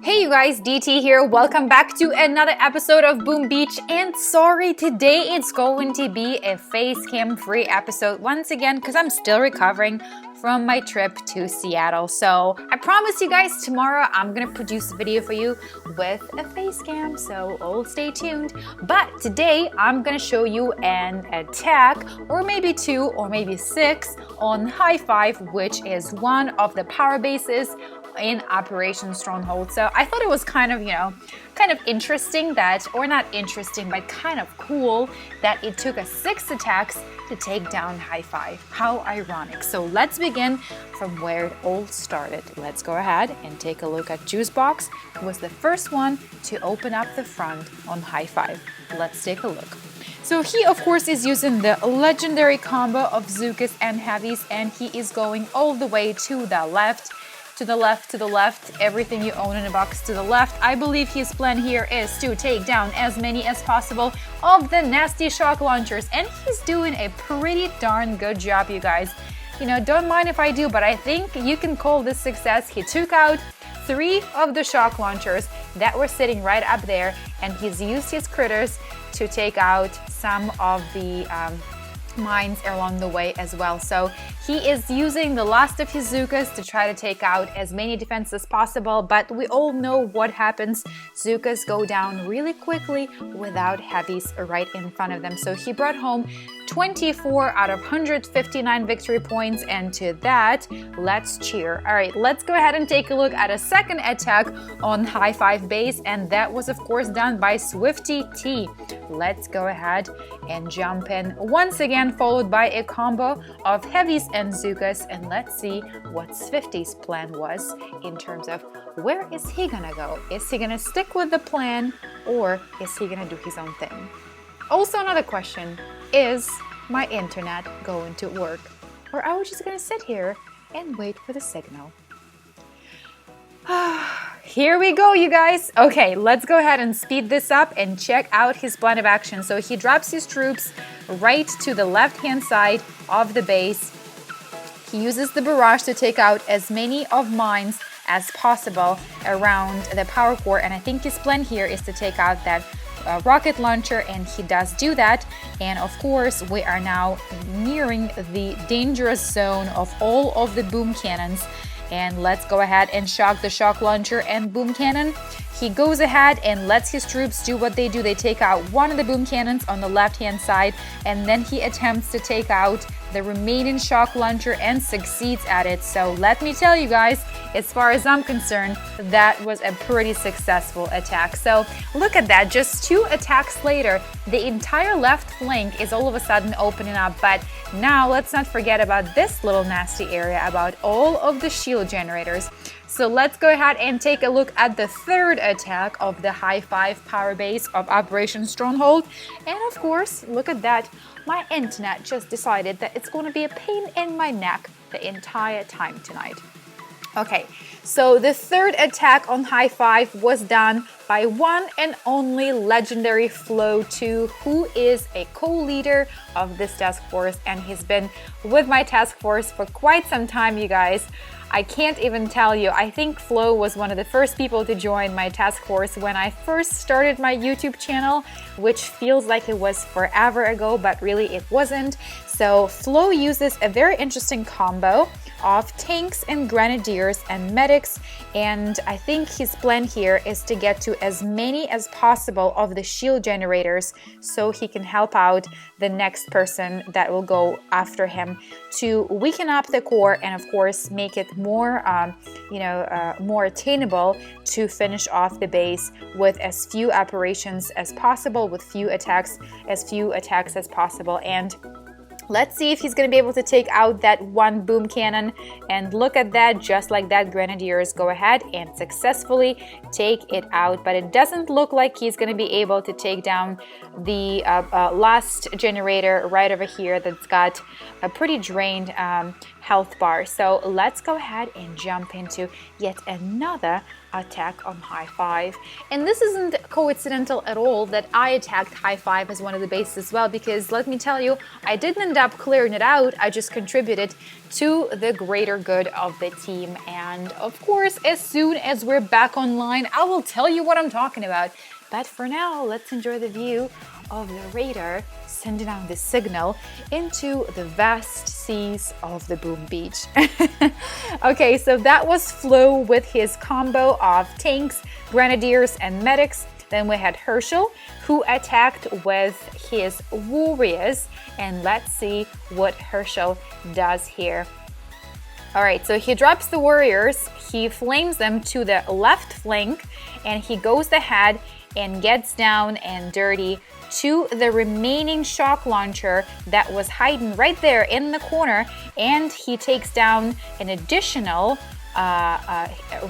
Hey you guys, DT here. Welcome back to another episode of Boom Beach. And sorry, today it's going to be a face cam free episode once again because I'm still recovering from my trip to Seattle. So I promise you guys tomorrow I'm gonna produce a video for you with a face cam, so all stay tuned. But today I'm gonna show you an attack, or maybe 2 or maybe 6 on High Five, which is one of the power bases in Operation Stronghold. So I thought it was kind of interesting that, or not interesting, but kind of cool that it took us 6 attacks to take down High Five. How ironic. So let's begin from where it all started. Let's go ahead and take a look at Juicebox, who was the first one to open up the front on High Five. Let's take a look. So he, of course, is using the legendary combo of Zookas and Heavies, and he is going all the way to the left. To the left, to the left, everything you own in a box to the left. I believe his plan here is to take down as many as possible of the nasty shock launchers, and he's doing a pretty darn good job, you guys. Don't mind if I do, but I think you can call this success. He took out 3 of the shock launchers that were sitting right up there, and he's used his critters to take out some of the mines along the way as well. So he is using the last of his Zookas to try to take out as many defenses as possible, but we all know what happens. Zookas go down really quickly without Heavies right in front of them. So he brought home 24 out of 159 victory points, and to that, let's cheer. All right, let's go ahead and take a look at a second attack on High Five base, and that was of course done by Swifty T. Let's go ahead and jump in once again, followed by a combo of Heavies and Zookas, and let's see what Swifty's plan was in terms of where is he gonna go. Is he gonna stick with the plan, or is he gonna do his own thing? Also, another question, is my internet going to work, or are we just gonna sit here and wait for the signal? Here we go, you guys. Okay, let's go ahead and speed this up and check out his plan of action. So he drops his troops right to the left-hand side of the base. He uses the barrage to take out as many of mines as possible around the power core, and I think his plan here is to take out that rocket launcher, and he does do that. And of course, we are now nearing the dangerous zone of all of the boom cannons. And let's go ahead and shock the shock launcher and boom cannon. He goes ahead and lets his troops do what they do. They take out one of the boom cannons on the left-hand side, and then he attempts to take out the remaining shock launcher and succeeds at it. So let me tell you guys, as far as I'm concerned, that was a pretty successful attack. So look at that, just 2 attacks later, the entire left flank is all of a sudden opening up. But now let's not forget about this little nasty area, about all of the shield generators. So let's go ahead and take a look at the third attack of the High Five power base of Operation Stronghold. And of course, look at that. My internet just decided that it's going to be a pain in my neck the entire time tonight. Okay, so the third attack on High Five was done by one and only legendary Flow 2, who is a co-leader of this task force, and he's been with my task force for quite some time, you guys. I can't even tell you. I think Flo was one of the first people to join my task force when I first started my YouTube channel, which feels like it was forever ago, but really it wasn't. So Flo uses a very interesting combo of tanks and grenadiers and medics, and I think his plan here is to get to as many as possible of the shield generators so he can help out the next person that will go after him to weaken up the core and of course make it more more attainable to finish off the base with as few operations as possible, with few attacks as possible. And let's see if he's going to be able to take out that one boom cannon. And look at that, just like that, Grenadiers go ahead and successfully take it out. But it doesn't look like he's going to be able to take down the last generator right over here that's got a pretty drained health bar. So let's go ahead and jump into yet another attack on High Five. And this isn't coincidental at all that I attacked High Five as one of the bases as well, because let me tell you, I didn't end up clearing it out, I just contributed to the greater good of the team. And of course, as soon as we're back online, I will tell you what I'm talking about. But for now, let's enjoy the view of the raider sending out the signal into the vast seas of the Boom Beach. Okay, so that was Flo with his combo of tanks, grenadiers, and medics. Then we had Herschel, who attacked with his warriors. And let's see what Herschel does here. All right, so he drops the warriors, he flames them to the left flank, and he goes ahead and gets down and dirty to the remaining shock launcher that was hiding right there in the corner, and he takes down an additional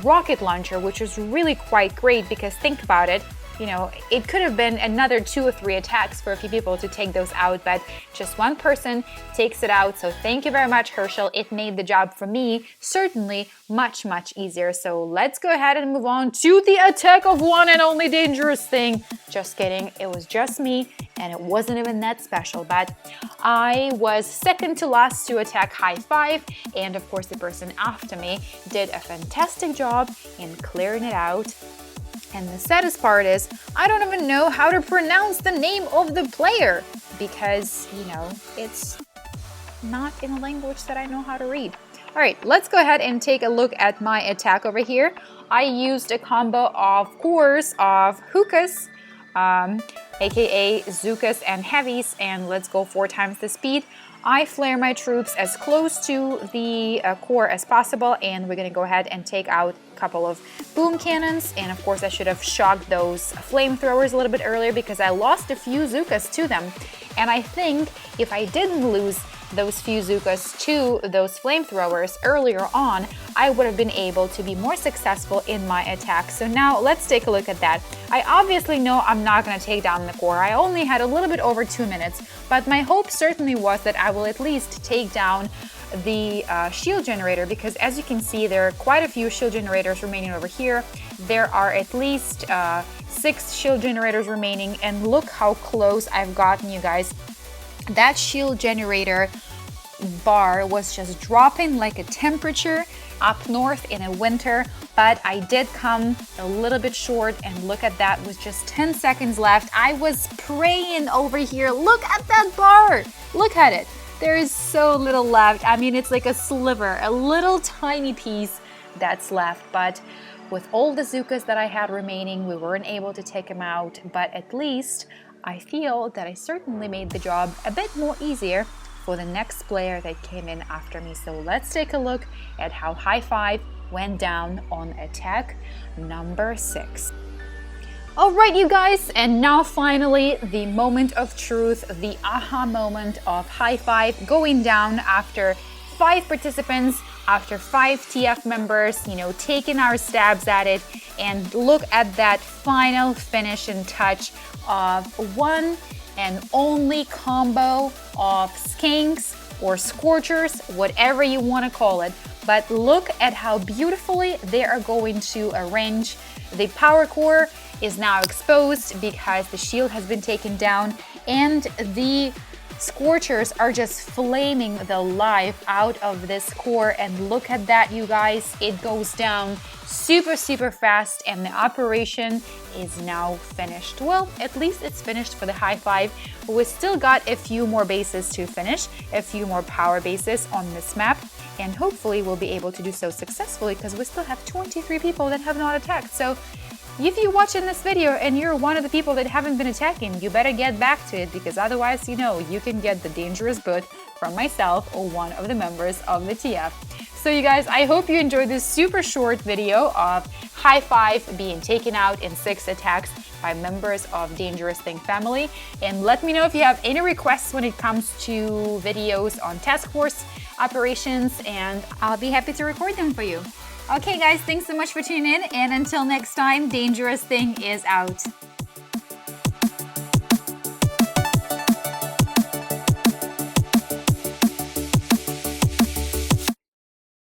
rocket launcher, which is really quite great because think about it, you know, it could have been another 2 or 3 attacks for a few people to take those out, but just one person takes it out. So thank you very much, Herschel. It made the job for me certainly much, much easier. So let's go ahead and move on to the attack of one and only Dangerous Thing. Just kidding, it was just me and it wasn't even that special, but I was second to last to attack High Five, and of course the person after me did a fantastic job in clearing it out. And the saddest part is, I don't even know how to pronounce the name of the player because, you know, it's not in a language that I know how to read. All right, let's go ahead and take a look at my attack over here. I used a combo, of course, of hookahs, aka Zookas and heavies, and let's go 4 times the speed. I flare my troops as close to the core as possible, and we're gonna go ahead and take out a couple of boom cannons. And of course I should have shocked those flamethrowers a little bit earlier because I lost a few Zookas to them. And I think if I didn't lose those few Zookas to those flamethrowers earlier on, I would have been able to be more successful in my attack. So now let's take a look at that. I obviously know I'm not going to take down the core. I only had a little bit over 2 minutes, but my hope certainly was that I will at least take down the shield generator, because as you can see, there are quite a few shield generators remaining over here. There are at least 6 shield generators remaining, and look how close I've gotten, you guys. That shield generator bar was just dropping like a temperature up north in a winter, but I did come a little bit short, and look at that, with just 10 seconds left. I was praying over here. Look at that bar. Look at it. There is so little left. I mean, it's like a sliver, a little tiny piece that's left, but with all the Zookas that I had remaining, we weren't able to take them out, but at least I feel that I certainly made the job a bit more easier for the next player that came in after me. So let's take a look at how High Five went down on attack number 6. All right, you guys, and now finally the moment of truth, the aha moment of High Five going down after 5 participants, after 5 TF members, you know, taking our stabs at it. And look at that final finish and touch of one and only combo of skanks or scorchers, whatever you want to call it. But look at how beautifully they are going to arrange. The power core is now exposed because the shield has been taken down, and the scorchers are just flaming the life out of this core. And look at that, you guys, it goes down super fast, and the operation is now finished. Well, at least it's finished for the High Five. We still got a few more bases to finish, a few more power bases on this map, and hopefully we'll be able to do so successfully because we still have 23 people that have not attacked. So if you're watching this video and you're one of the people that haven't been attacking, you better get back to it, because otherwise, you know, you can get the dangerous boot from myself or one of the members of the TF. So you guys, I hope you enjoyed this super short video of High Five being taken out in 6 attacks by members of DangerousThing family. And let me know if you have any requests when it comes to videos on task force operations, and I'll be happy to record them for you. Okay guys, thanks so much for tuning in, and until next time, DangerousThing is out.